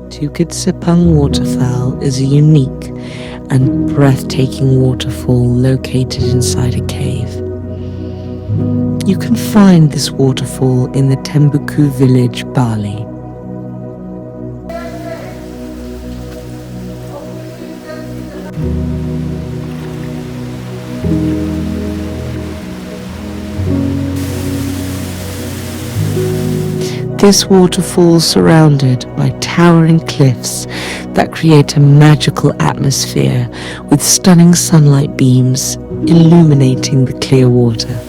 Tukad Cepung Waterfall is a unique and breathtaking waterfall located inside a cave. You can find this waterfall in the Tembuku Village, Bali. This waterfall is surrounded by towering cliffs that create a magical atmosphere with stunning sunlight beams illuminating the clear water.